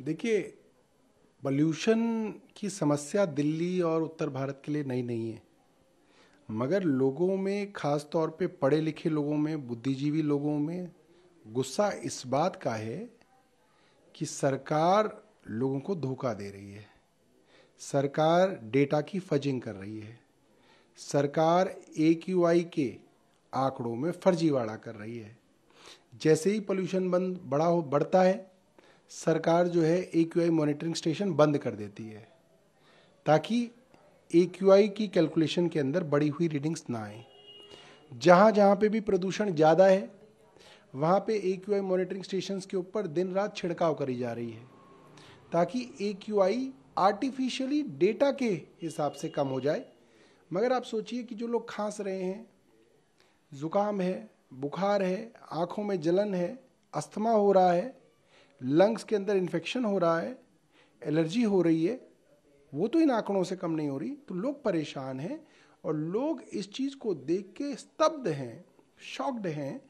देखिए, पॉल्यूशन की समस्या दिल्ली और उत्तर भारत के लिए नई नहीं है। मगर लोगों में, खास तौर पे पढ़े लिखे लोगों में, बुद्धिजीवी लोगों में गुस्सा इस बात का है कि सरकार लोगों को धोखा दे रही है। सरकार डेटा की फजिंग कर रही है। सरकार AQI के आंकड़ों में फर्जीवाड़ा कर रही है। जैसे ही पोल्यूशन बढ़ता है, सरकार जो है AQI मॉनिटरिंग स्टेशन बंद कर देती है, ताकि AQI की कैलकुलेशन के अंदर बढ़ी हुई रीडिंग्स ना आए। जहाँ जहाँ पे भी प्रदूषण ज़्यादा है, वहाँ पे AQI मॉनिटरिंग स्टेशंस के ऊपर दिन रात छिड़काव करी जा रही है, ताकि AQI आर्टिफिशियली डेटा के हिसाब से कम हो जाए। मगर आप सोचिए कि जो लोग खांस रहे हैं, ज़ुकाम है, बुखार है, आँखों में जलन है, अस्थमा हो रहा है, लंग्स के अंदर इन्फेक्शन हो रहा है, एलर्जी हो रही है, वो तो इन आंकड़ों से कम नहीं हो रही। तो लोग परेशान हैं और लोग इस चीज़ को देख के स्तब्ध हैं, शॉक्ड हैं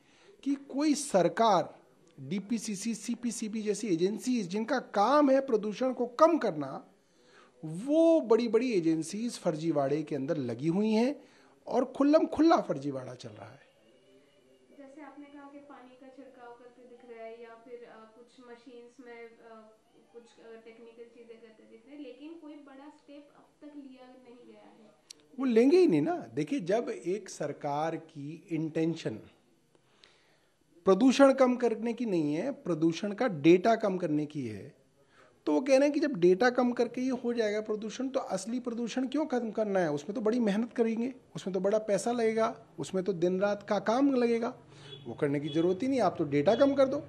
कि कोई सरकार, DPCC, CPCB जैसी एजेंसीज जिनका काम है प्रदूषण को कम करना, वो बड़ी बड़ी एजेंसीज फर्जीवाड़े के अंदर लगी हुई हैं और खुल्लम खुल्ला फर्जीवाड़ा चल रहा है। जैसे आपने कहा कि पानी का छिड़काव करते दिख रहा है या फिर कुछ मशीन्स में कुछ टेक्निकल चीजें करते दिख रहे हैं, लेकिन कोई बड़ा स्टेप अब तक लिया नहीं गया है वो दिल्ली लेंगे में। ही नहीं ना। देखिए, जब एक सरकार की इंटेंशन प्रदूषण कम करने की नहीं है, प्रदूषण का डेटा कम करने की है, तो वो कह रहे हैं कि जब डेटा कम करके ये हो जाएगा प्रदूषण, तो असली प्रदूषण क्यों खत्म करना है? उसमें तो बड़ी मेहनत करेंगे, उसमें तो बड़ा पैसा लगेगा, उसमें तो दिन रात का काम लगेगा, वो करने की जरूरत ही नहीं, आप तो डेटा कम कर दो।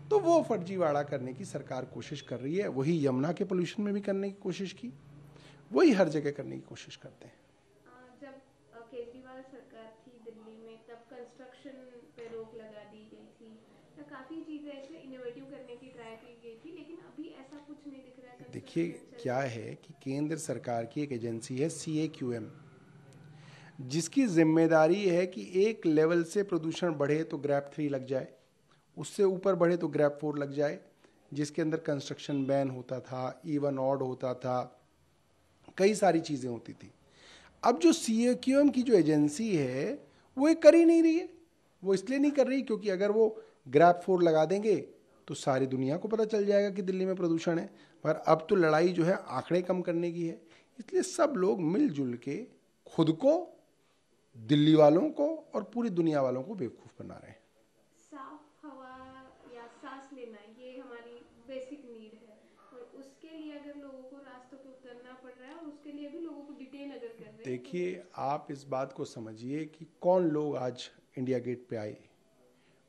तो वो फर्जीवाड़ा करने की सरकार कोशिश कर रही है। वही यमुना के पोल्यूशन में भी करने की कोशिश की, वही हर जगह करने की कोशिश करते हैं। जब केजरीवाल सरकार थी दिल्ली में, तब कंस्ट्रक्शन पे रोक लगा दी गई थी या काफ़ी चीज़ें ऐसे इनोवेटिव करने की ट्राई की गई थी, लेकिन अभी ऐसा कुछ नहीं दिख रहा है, देखिए, कंस्ट्रक्शन चल क्या रही है। है कि केंद्र सरकार की एक एजेंसी है CAQM, जिसकी जिम्मेदारी है कि एक लेवल से प्रदूषण बढ़े तो ग्रैप 3 लग जाए, उससे ऊपर बढ़े तो ग्रैप 4 लग जाए, जिसके अंदर कंस्ट्रक्शन बैन होता था, इवन ऑड होता था, कई सारी चीज़ें होती थी। अब जो CAQM की जो एजेंसी है, वो ये कर ही नहीं रही है। वो इसलिए नहीं कर रही क्योंकि अगर वो ग्रैप 4 लगा देंगे तो सारी दुनिया को पता चल जाएगा कि दिल्ली में प्रदूषण है। पर अब तो लड़ाई जो है आंकड़े कम करने की है। इसलिए सब लोग मिलजुल के खुद को, दिल्ली वालों को और पूरी दुनिया वालों को बेवकूफ़ बना रहे हैं। साफ हवा या सांस लेना, ये हमारी बेसिक नीड है, और उसके लिए अगर लोगों को रास्तों पे उतरना पड़ रहा है और उसके लिए भी लोगों को डिटेन अगर कर रहे हैं तो वो। देखिए, आप इस बात को समझिए कि कौन लोग आज इंडिया गेट पे आए।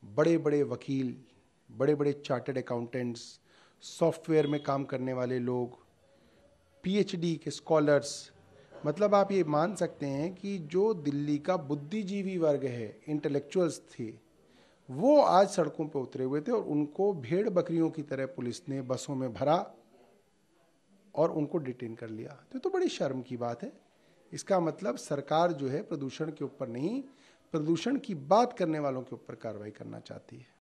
बड़े बड़े वकील, बड़े बड़े चार्टर्ड अकाउंटेंट्स, सॉफ्टवेयर में काम करने वाले लोग, PhD के स्कॉलर्स। मतलब आप ये मान सकते हैं कि जो दिल्ली का बुद्धिजीवी वर्ग है, इंटेलेक्चुअल्स थे, वो आज सड़कों पर उतरे हुए थे और उनको भेड़ बकरियों की तरह पुलिस ने बसों में भरा और उनको डिटेन कर लिया। तो बड़ी शर्म की बात है। इसका मतलब सरकार जो है प्रदूषण के ऊपर नहीं, प्रदूषण की बात करने वालों के ऊपर कार्रवाई करना चाहती है।